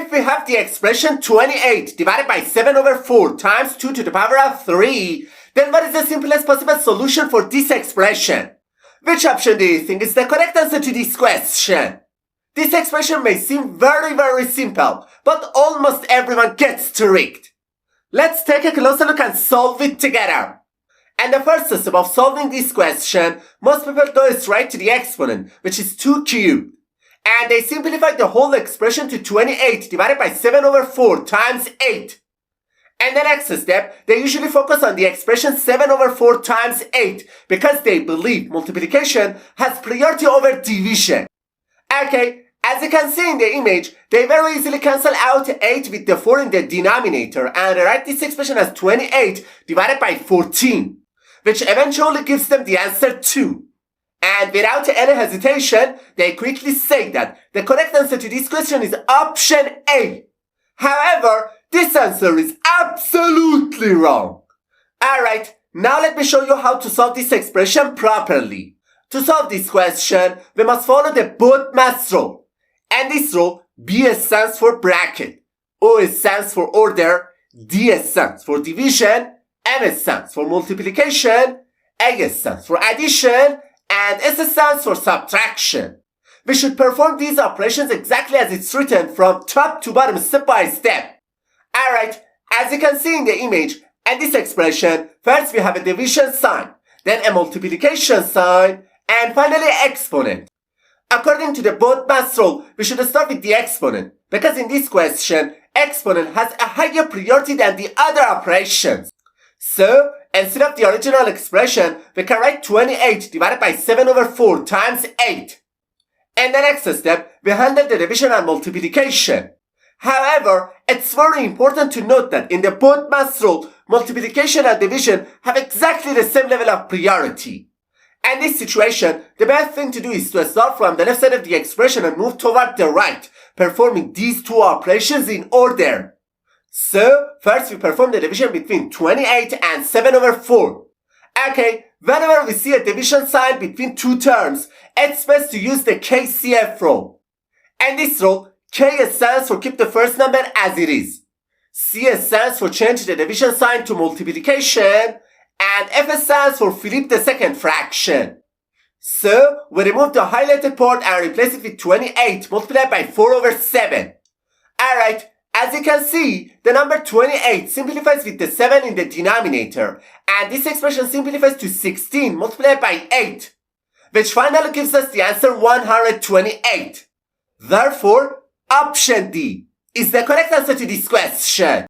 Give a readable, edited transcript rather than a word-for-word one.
if we have the expression 28 divided by 7 over 4 times 2 to the power of 3, then what is the simplest possible solution for this expression? Which option do you think is the correct answer to this question? This expression may seem very simple, but almost everyone gets tricked. Let's take a closer look and solve it together. And the first step of solving this question, most people go straight to the exponent, which is 2 cubed. And they simplify the whole expression to 28 divided by 7 over 4 times 8. And the next step, they usually focus on the expression 7 over 4 times 8 because they believe multiplication has priority over division. Okay, as you can see in the image, they very easily cancel out 8 with the 4 in the denominator and write this expression as 28 divided by 14, which eventually gives them the answer 2. And without any hesitation, they quickly say that the correct answer to this question is option A. However, this answer is absolutely wrong. Alright, now let me show you how to solve this expression properly. To solve this question, we must follow the BODMAS rule. And this rule, B stands for bracket, O stands for order, D stands for division, M stands for multiplication, A stands for addition, and S stands for subtraction. We should perform these operations exactly as it's written from top to bottom step by step. Alright, as you can see in the image and this expression, first we have a division sign, then a multiplication sign, and finally exponent. According to the BODMAS rule, we should start with the exponent, because in this question, exponent has a higher priority than the other operations. So, instead of the original expression, we can write 28 divided by 7 over 4 times 8. In the next step, we handle the division and multiplication. However, it's very important to note that in the BODMAS rule, multiplication and division have exactly the same level of priority. In this situation, the best thing to do is to start from the left side of the expression and move toward the right, performing these two operations in order. So, first we perform the division between 28 and 7 over 4. Okay, whenever we see a division sign between two terms, it's best to use the KCF rule. In this rule, K stands for keep the first number as it is. C stands for change the division sign to multiplication, and F stands for flip the second fraction. So, we remove the highlighted part and replace it with 28 multiplied by 4 over 7. Alright, as you can see, the number 28 simplifies with the 7 in the denominator, and this expression simplifies to 16 multiplied by 8, which finally gives us the answer 128. Therefore, option D is the correct answer to this question.